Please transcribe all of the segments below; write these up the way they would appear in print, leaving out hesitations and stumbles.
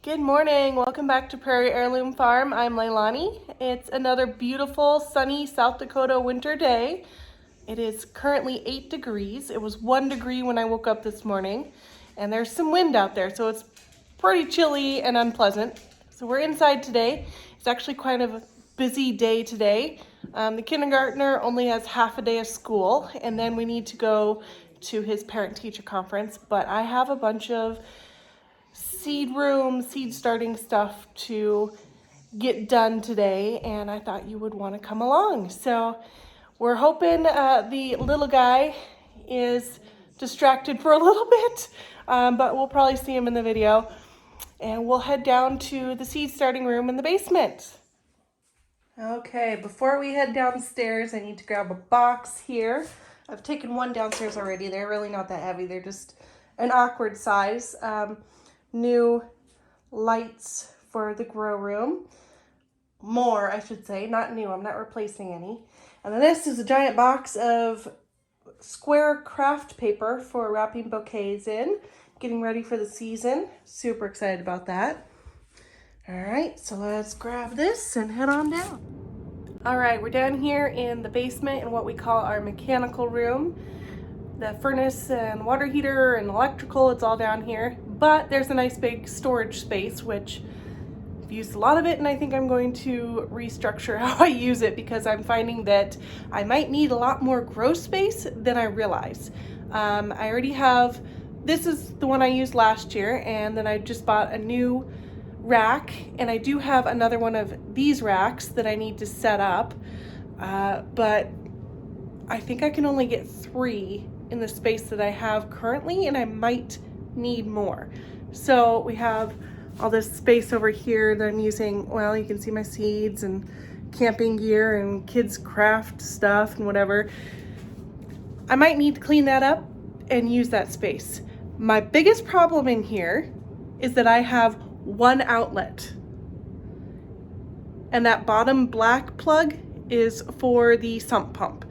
Good morning. Welcome back to Prairie Heirloom Farm. I'm Leilani. It's another beautiful sunny South Dakota winter day. It is currently 8 degrees. It was 1 degree when I woke up this morning, and there's some wind out there, so it's pretty chilly and unpleasant. So we're inside today. It's actually kind of a busy day today. The kindergartner only has half a day of school, and then we need to go to his parent-teacher conference, but I have a bunch of seed starting stuff to get done today, and I thought you would want to come along. So we're hoping the little guy is distracted for a little bit, but we'll probably see him in the video, and we'll head down to the seed starting room in the basement. Okay, before we head downstairs, I need to grab a box here. I've taken one downstairs already. They're really not that heavy. They're just an awkward size. New lights for the grow room. More, I should say, not new. I'm not replacing any. And then this is a giant box of square craft paper for wrapping bouquets in. Getting ready for the season. Super excited about that. All right, so let's grab this and head on down. All right, we're down here in the basement in what we call our mechanical room. The furnace and water heater and electrical, it's all down here. But there's a nice big storage space, which I've used a lot of it, and I think I'm going to restructure how I use it because I'm finding that I might need a lot more grow space than I realize. I already have, this is the one I used last year, and then I just bought a new rack, and I do have another one of these racks that I need to set up, but I think I can only get 3 in the space that I have currently, and I might need more. So we have all this space over here that I'm using. Well, you can see my seeds and camping gear and kids craft stuff and whatever. I might need to clean that up and use that space. My biggest problem in here is that I have one outlet, and that bottom black plug is for the sump pump.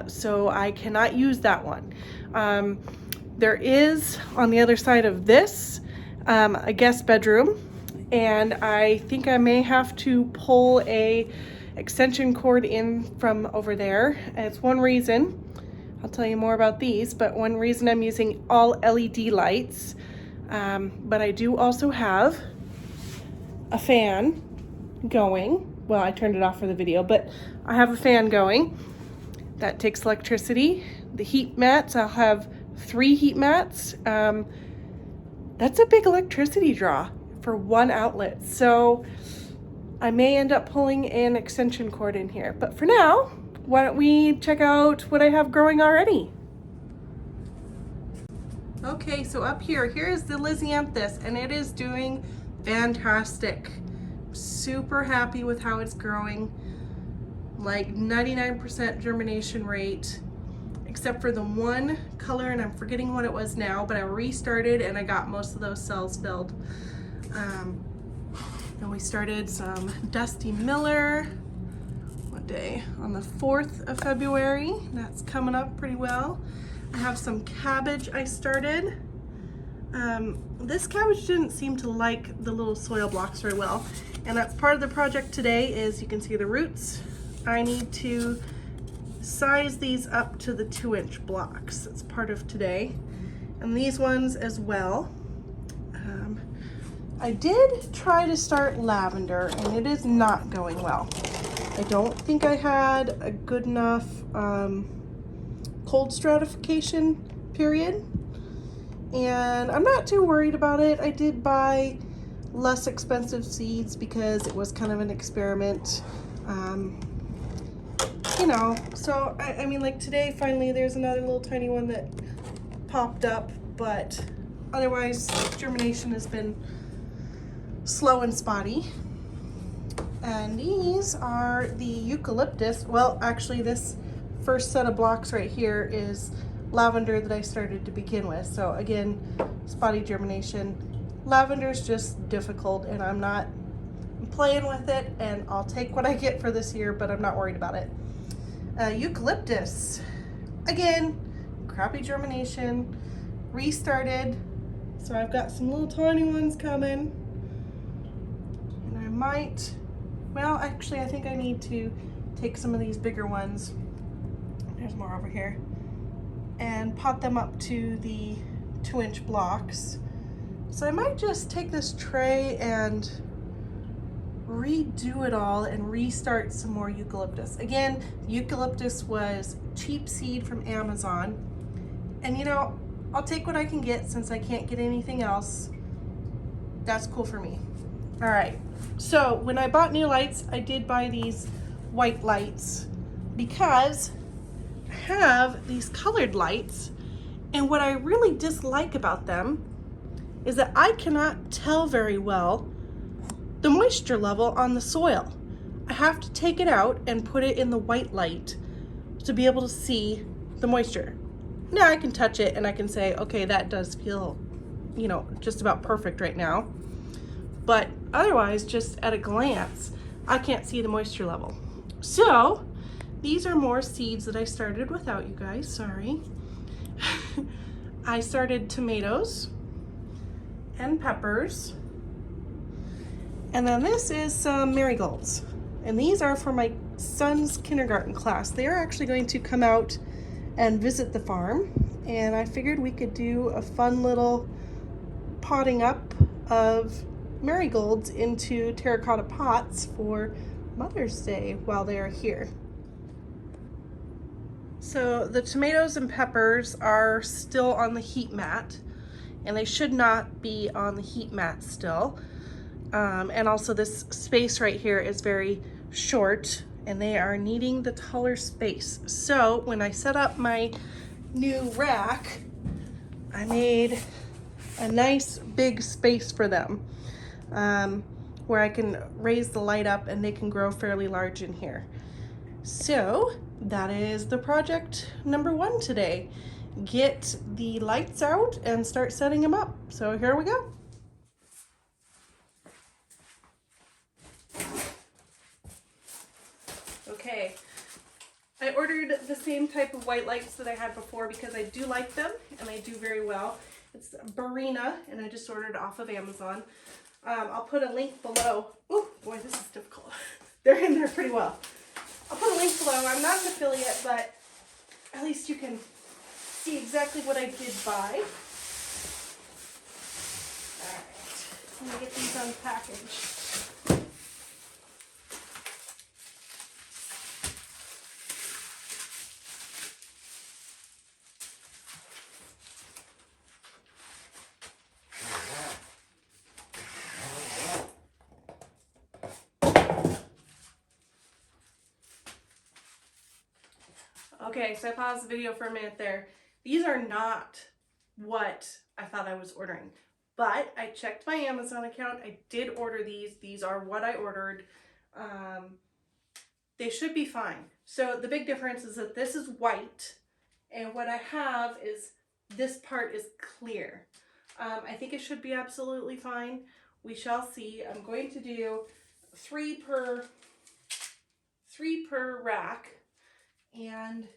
So I cannot use that one. There is on the other side of this a guest bedroom, and I think I may have to pull a extension cord in from over there. It's one reason, I'll tell you more about these, but one reason I'm using all LED lights. But I do also have a fan going. Well, I turned it off for the video, but I have a fan going. That takes electricity. The heat mats, I'll have 3 heat mats. That's a big electricity draw for one outlet. So I may end up pulling an extension cord in here. But for now, why don't we check out what I have growing already? Okay, so up here is the Lisianthus, and it is doing fantastic. Super happy with how it's growing. Like 99% germination rate, except for the one color, and I'm forgetting what it was now, but I restarted and I got most of those cells filled. And we started some Dusty Miller, what day? On the 4th of February. That's coming up pretty well. I have some cabbage I started. This cabbage didn't seem to like the little soil blocks very well, and that's part of the project today. Is you can see the roots. I need to size these up to the 2-inch blocks. It's part of today. And these ones as well. I did try to start lavender, and it is not going well. I don't think I had a good enough cold stratification period. And I'm not too worried about it. I did buy less expensive seeds because it was kind of an experiment. You know, so I mean, like today finally there's another little tiny one that popped up, but otherwise germination has been slow and spotty. And these are the Eucalyptus. Well, actually this first set of blocks right here is lavender that I started to begin with. So again, spotty germination. Lavender's just difficult, and I'm playing with it, and I'll take what I get for this year, but I'm not worried about it. Eucalyptus, again, crappy germination, restarted. So I've got some little tiny ones coming. might, well, actually I think I need to take some of these bigger ones, there's more over here, and pot them up to the 2-inch blocks. So I might just take this tray and redo it all and restart some more eucalyptus. Again, eucalyptus was cheap seed from Amazon, and you know, I'll take what I can get since I can't get anything else. That's cool for me. All right, so when I bought new lights, I did buy these white lights because I have these colored lights, and what I really dislike about them is that I cannot tell very well the moisture level on the soil. I have to take it out and put it in the white light to be able to see the moisture. Now I can touch it and I can say, okay, that does feel, you know, just about perfect right now. But otherwise, just at a glance, I can't see the moisture level. So these are more seeds that I started without you guys, sorry. I started tomatoes and peppers. And then this is some marigolds. And these are for my son's kindergarten class. They are actually going to come out and visit the farm. And I figured we could do a fun little potting up of marigolds into terracotta pots for Mother's Day while they are here. So the tomatoes and peppers are still on the heat mat, and they should not be on the heat mat still. And also this space right here is very short and they are needing the taller space. So when I set up my new rack, I made a nice big space for them where I can raise the light up and they can grow fairly large in here. So that is the project number 1 today. Get the lights out and start setting them up. So here we go. Okay, I ordered the same type of white lights that I had before because I do like them and they do very well. It's Barina and I just ordered off of Amazon. I'll put a link below. Oh boy, this is difficult. They're in there pretty well. I'll put a link below. I'm not an affiliate, but at least you can see exactly what I did buy. All right, let me get these unpackaged. Okay, so I paused the video for a minute there. These are not what I thought I was ordering, but I checked my Amazon account. I did order these. These are what I ordered. They should be fine. So the big difference is that this is white, and what I have is this part is clear. I think it should be absolutely fine. We shall see. I'm going to do three per rack. And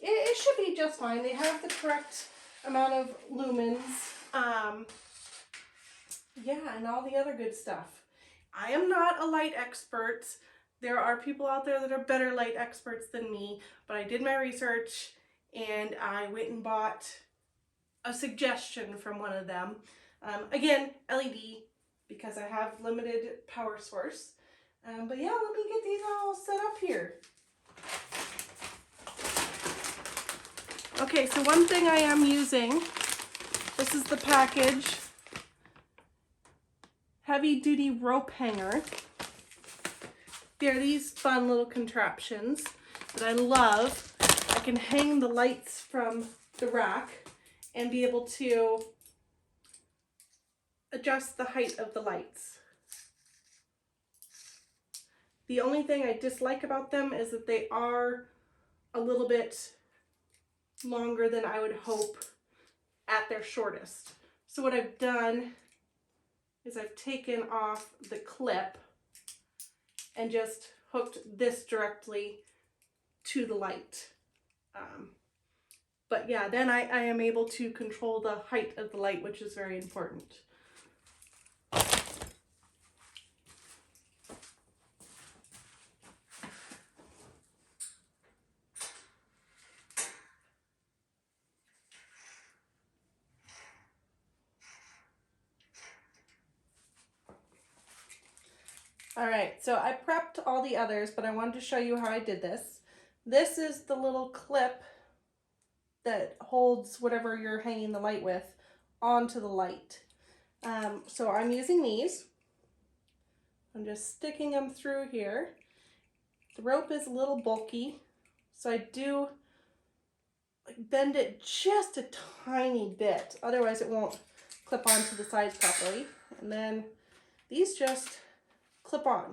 it should be just fine. They have the correct amount of lumens. Yeah, and all the other good stuff. I am not a light expert. There are people out there that are better light experts than me, but I did my research and I went and bought a suggestion from one of them. Again, LED, because I have limited power source. But yeah, let me get these all set up here. Okay, so one thing I am using, this is the package, heavy duty rope hanger. They're these fun little contraptions that I love. I can hang the lights from the rack and be able to adjust the height of the lights. The only thing I dislike about them is that they are a little bit longer than I would hope at their shortest. So what I've done is I've taken off the clip and just hooked this directly to the light. But yeah, then I am able to control the height of the light, which is very important. All right, so I prepped all the others, but I wanted to show you how I did this. This is the little clip that holds whatever you're hanging the light with onto the light. So I'm using these. I'm just sticking them through here. The rope is a little bulky, so I do bend it just a tiny bit, otherwise it won't clip onto the sides properly. And then these just clip on,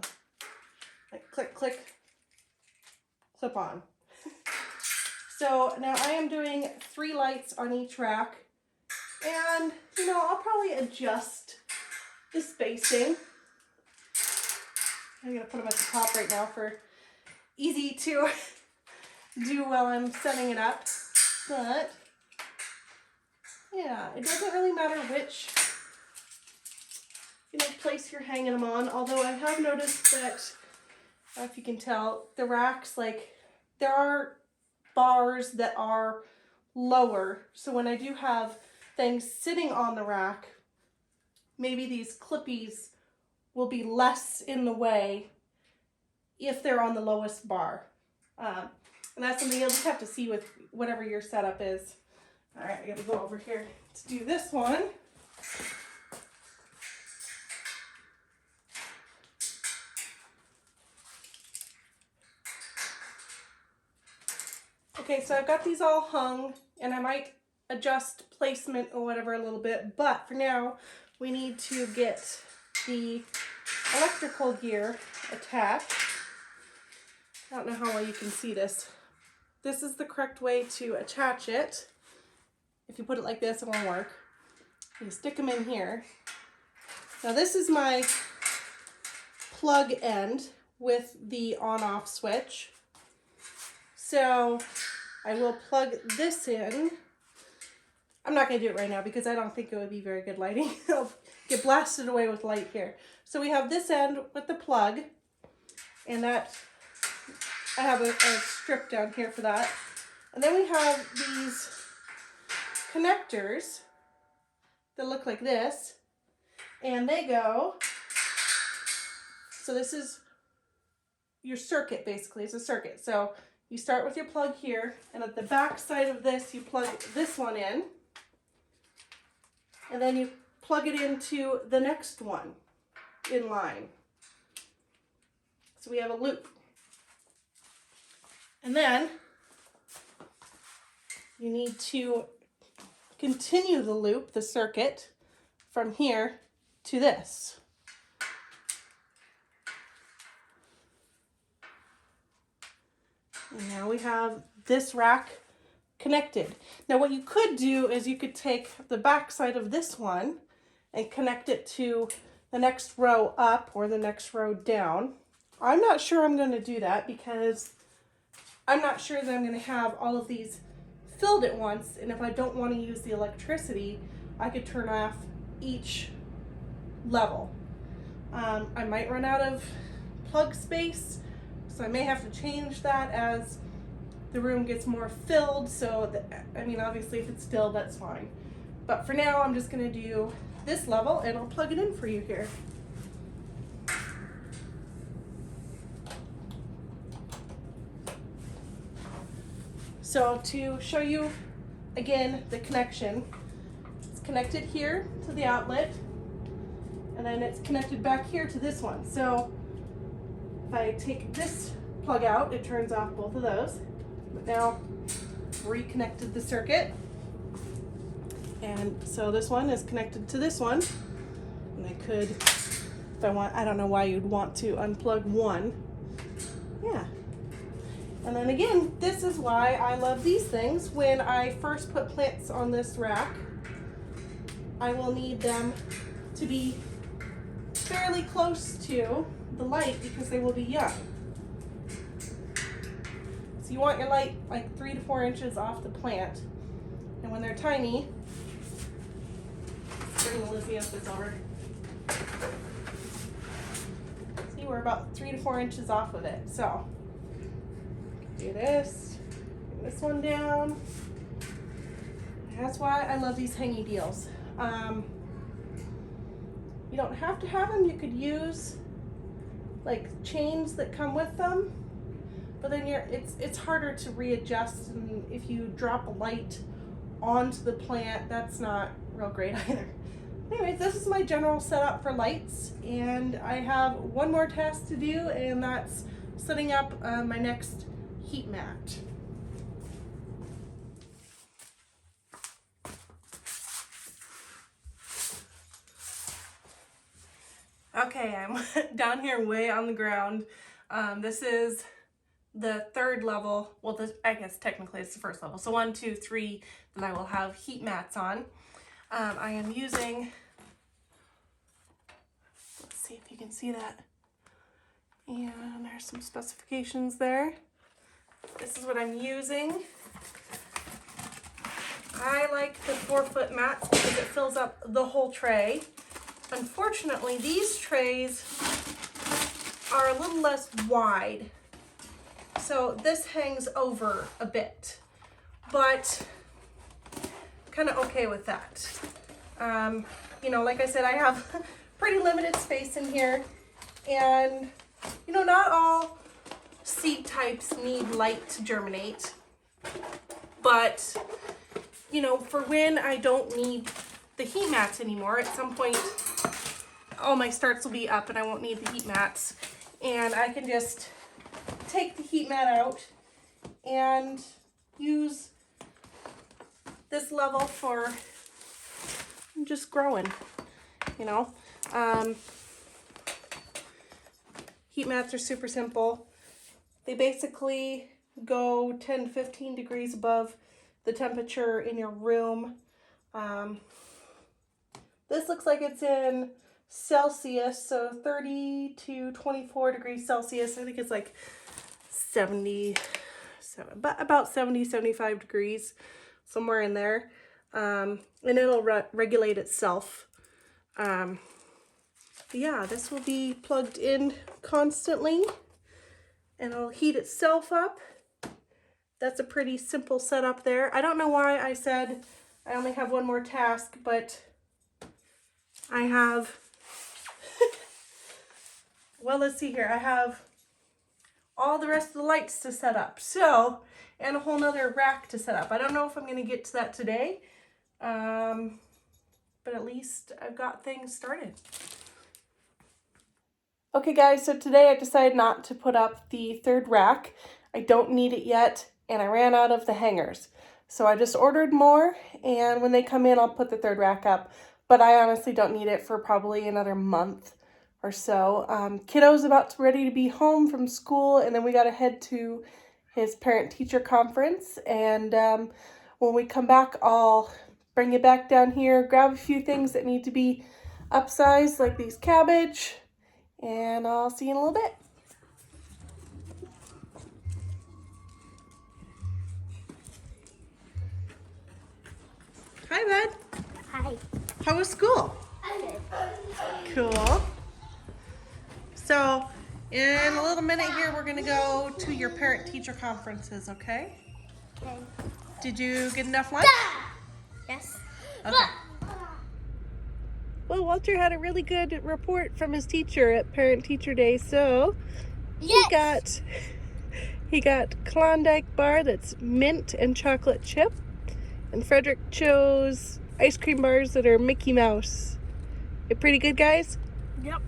like click, click, clip on. So now I am doing 3 lights on each rack, and you know, I'll probably adjust the spacing. I'm gonna put them at the top right now for easy to do while I'm setting it up. But yeah, it doesn't really matter which place you're hanging them on, although I have noticed that, if you can tell, the racks, like, there are bars that are lower, so when I do have things sitting on the rack, maybe these clippies will be less in the way if they're on the lowest bar. And that's something you'll just have to see with whatever your setup is. All right, I gotta go over here to do this one. Okay, so I've got these all hung, and I might adjust placement or whatever a little bit, but for now, we need to get the electrical gear attached. I don't know how well you can see this. This is the correct way to attach it. If you put it like this, it won't work. You stick them in here. Now this is my plug end with the on-off switch. So I will plug this in. I'm not going to do it right now because I don't think it would be very good lighting. I'll get blasted away with light here. So we have this end with the plug, and that I have a strip down here for that. And then we have these connectors that look like this, and they go, so this is your circuit basically, it's a circuit. So you start with your plug here, and at the back side of this, you plug this one in, and then you plug it into the next one in line. So we have a loop. And then you need to continue the loop, the circuit, from here to this. And now we have this rack connected. Now what you could do is you could take the back side of this one and connect it to the next row up or the next row down. I'm not sure I'm going to do that because I'm not sure that I'm going to have all of these filled at once, and if I don't want to use the electricity, I could turn off each level. I might run out of plug space, so I may have to change that as the room gets more filled. So I mean, obviously if it's filled, that's fine. But for now, I'm just going to do this level, and I'll plug it in for you here. So to show you again the connection, it's connected here to the outlet, and then it's connected back here to this one. So if I take this plug out, it turns off both of those. But now reconnected the circuit, and so this one is connected to this one, and I could, if I want, I don't know why you'd want to unplug one. Yeah. And then again, this is why I love these things. When I first put plants on this rack, I will need them to be fairly close to the light because they will be young. So you want your light like 3 to 4 inches off the plant. And when they're tiny, bring Lizzie up this over. See, we're about 3 to 4 inches off of it. So do this, bring this one down. That's why I love these hangy deals. You don't have to have them. You could use like chains that come with them, but then it's harder to readjust, and if you drop a light onto the plant, that's not real great either. Anyways, this is my general setup for lights, and I have one more task to do, and that's setting up my next heat mat. Okay, I'm down here way on the ground. This is the third level. Well, I guess technically it's the first level. So 1, 2, 3 that I will have heat mats on. I am using, let's see if you can see that. And there's some specifications there. This is what I'm using. I like the 4-foot mats because it fills up the whole tray. Unfortunately, these trays are a little less wide, so this hangs over a bit, but I'm kind of okay with that. You know, like I said, I have pretty limited space in here, and you know, not all seed types need light to germinate, but you know, for when I don't need the heat mats anymore, at some point all my starts will be up and I won't need the heat mats, and I can just take the heat mat out and use this level for just growing, you know. Heat mats are super simple. They basically go 10 to 15 degrees above the temperature in your room. This looks like it's in Celsius, so 30 to 24 degrees Celsius. I think it's like about 70, 75 degrees, somewhere in there. And it'll regulate itself. Yeah, this will be plugged in constantly and it'll heat itself up. That's a pretty simple setup there. I don't know why I said I only have one more task, but I have, well, let's see here. I have all the rest of the lights to set up. So, and a whole nother rack to set up. I don't know if I'm going to get to that today, but at least I've got things started. Okay guys, so today I decided not to put up the third rack. I don't need it yet, and I ran out of the hangers. So I just ordered more, and when they come in, I'll put the third rack up. But I honestly don't need it for probably another month or so. Kiddo's ready to be home from school, and then we got to head to his parent-teacher conference. And when we come back, I'll bring it back down here, grab a few things that need to be upsized, like these cabbage, and I'll see you in a little bit. Hi, bud. Hi. How was school? Cool. So, in a little minute here, we're going to go to your parent-teacher conferences, okay? Okay. Did you get enough lunch? Yes. Okay. Well, Walter had a really good report from his teacher at Parent-Teacher Day, so Yes. he got Klondike bar that's mint and chocolate chip, and Frederick chose ice cream bars that are Mickey Mouse. You pretty good, guys? Yep.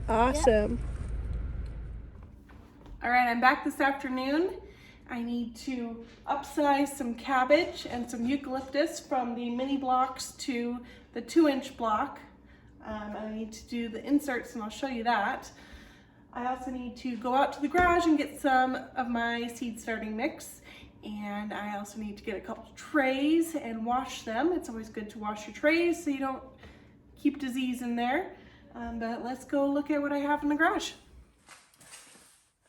Awesome. Yep. All right, I'm back this afternoon. I need to upsize some cabbage and some eucalyptus from the mini blocks to the 2-inch block. I need to do the inserts, and I'll show you that. I also need to go out to the garage and get some of my seed starting mix. And I also need to get a couple trays and wash them. It's always good to wash your trays so you don't keep disease in there. But let's go look at what I have in the garage.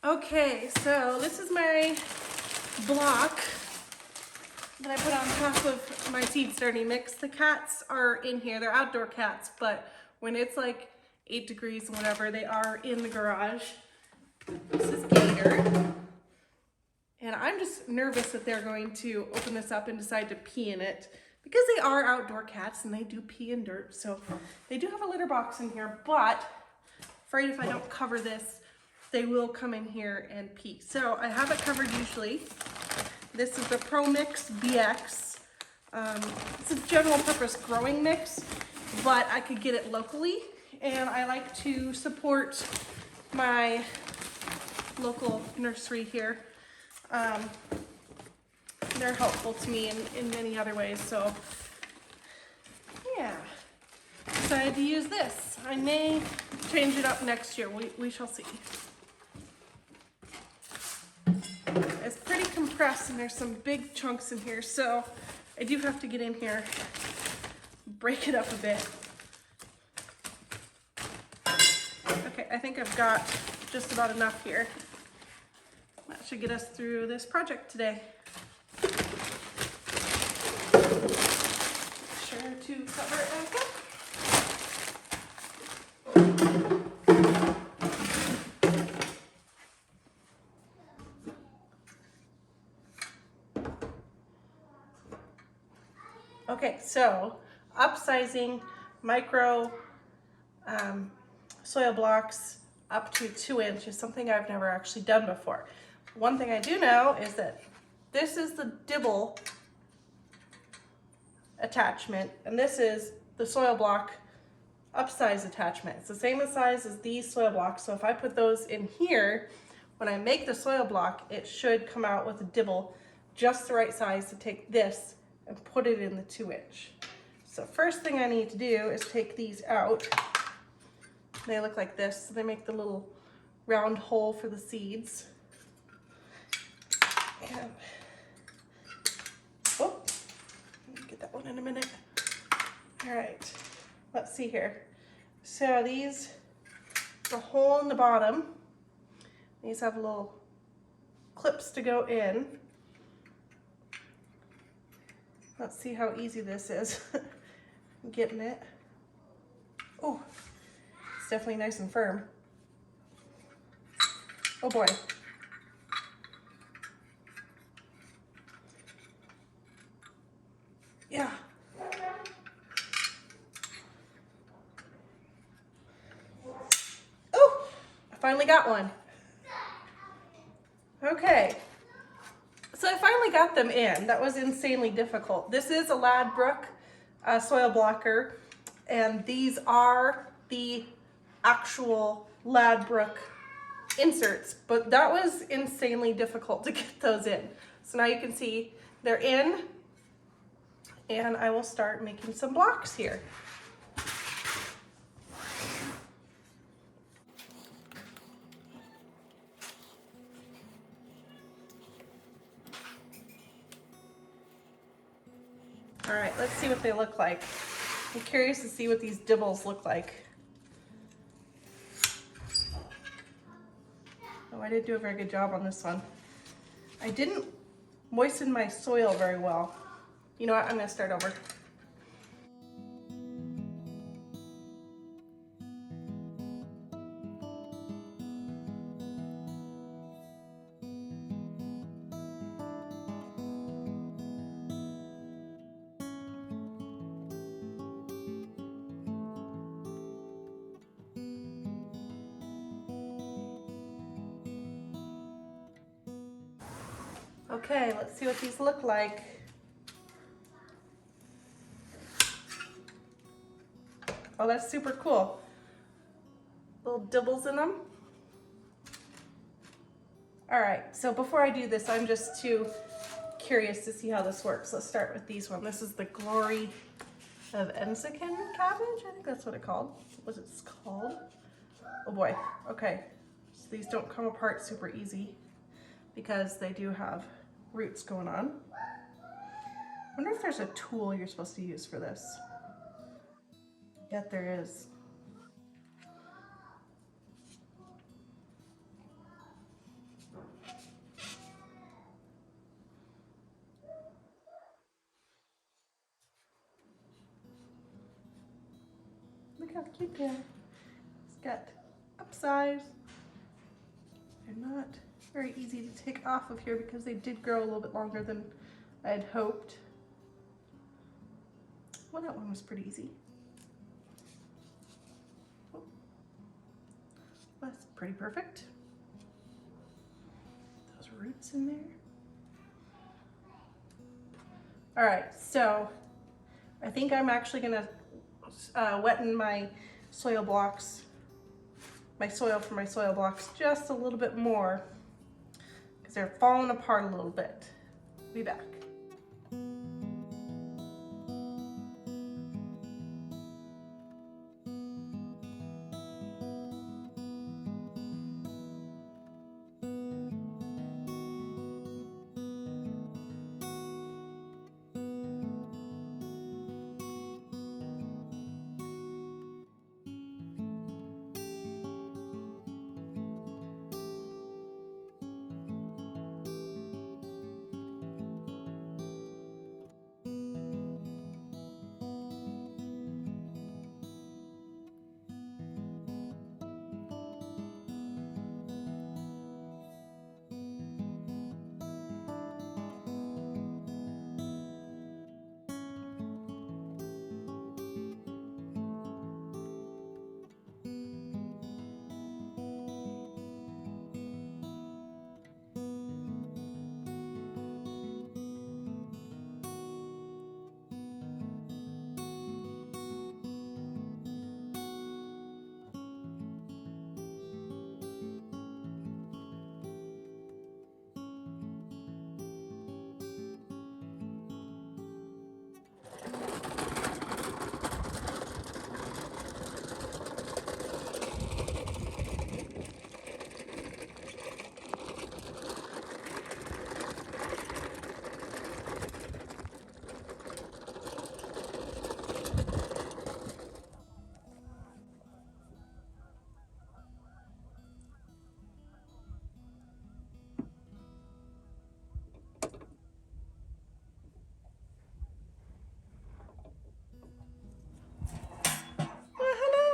Okay, so this is my block that I put on top of my seed starting mix. The cats are in here. They're outdoor cats, but when it's like 8 degrees and whatever, they are in the garage. This is Gator. And I'm just nervous that they're going to open this up and decide to pee in it, because they are outdoor cats and they do pee in dirt. So they do have a litter box in here, but afraid if I don't cover this, they will come in here and pee. So I have it covered usually. This is the Pro Mix BX. It's a general purpose growing mix, but I could get it locally, and I like to support my local nursery here. They're helpful to me in many other ways, so yeah. Decided to use this. I may change it up next year. We shall see. It's pretty compressed and there's some big chunks in here, so I do have to get in here, break it up a bit. Okay, I think I've got just about enough here. That should get us through this project today. Make sure to cover it back up. Okay, so upsizing micro soil blocks up to 2 inch is something I've never actually done before. One thing I do know is that this is the dibble attachment, and this is the soil block upsize attachment. It's the same size as these soil blocks, so if I put those in here, when I make the soil block, it should come out with a dibble just the right size to take this and put it in the 2 inch. So first thing I need to do is take these out. They look like this. So they make the little round hole for the seeds. And, oh, get that one in a minute. All right, let's see here. So these, the hole in the bottom, these have little clips to go in. Let's see how easy this is. I'm getting it. Oh, it's definitely nice and firm. Oh boy. Yeah. Oh, I finally got one. Okay. So I finally got them in. That was insanely difficult. This is a Ladbroke soil blocker, and these are the actual Ladbroke inserts, but that was insanely difficult to get those in. So now you can see they're in, and I will start making some blocks here. All right, let's see what they look like. I'm curious to see what these dibbles look like. Oh, I didn't do a very good job on this one. I didn't moisten my soil very well. You know what, I'm gonna start over. Okay, let's see what these look like. Oh, that's super cool. Little dibbles in them. All right, so before I do this, I'm just too curious to see how this works. Let's start with these one. This is the Glory of Ensican cabbage. I think that's what it called. What it's called? Oh boy, okay. So these don't come apart super easy because they do have roots going on. I wonder if there's a tool you're supposed to use for this. Yet there is. Look how cute they are. It's got upsize. They're not very easy to take off of here because they did grow a little bit longer than I had hoped. Well, that one was pretty easy. pretty perfect. Those roots in there. All right, so I think I'm actually gonna wetten my soil blocks, my soil for my soil blocks just a little bit more because they're falling apart a little bit. Be back.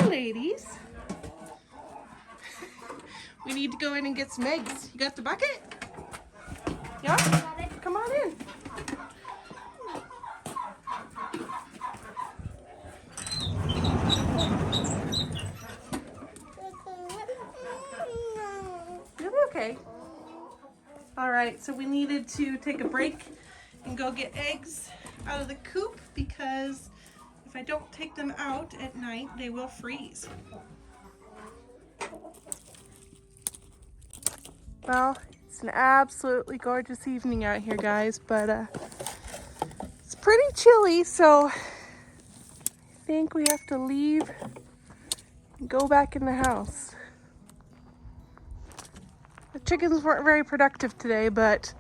Hello, ladies. We need to go in and get some eggs. You got the bucket? Yeah? Come on in. You'll be okay. All right, so we needed to take a break and go get eggs out of the coop because if I don't take them out at night, they will freeze. Well, it's an absolutely gorgeous evening out here, guys, but it's pretty chilly, so I think we have to leave and go back in the house. The chickens weren't very productive today, but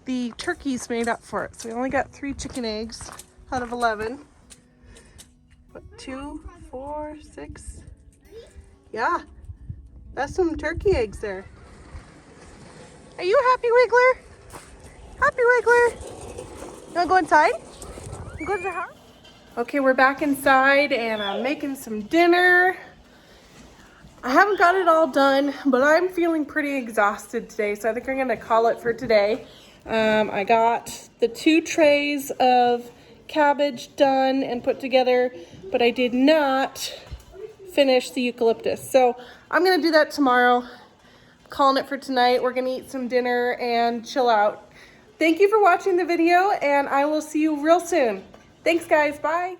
the turkeys made up for it. So we only got 3 chicken eggs out of 11. What, 2, 4, 6? Yeah, that's some turkey eggs there. Are you happy, Wiggler? Happy, Wiggler? You wanna go inside? You go to the house? Okay, we're back inside and I'm making some dinner. I haven't got it all done, but I'm feeling pretty exhausted today, so I think I'm gonna call it for today. I got the 2 trays of cabbage done and put together, but I did not finish the eucalyptus. So I'm gonna do that tomorrow. Calling it for tonight. We're gonna eat some dinner and chill out. Thank you for watching the video, and I will see you real soon. Thanks, guys. Bye.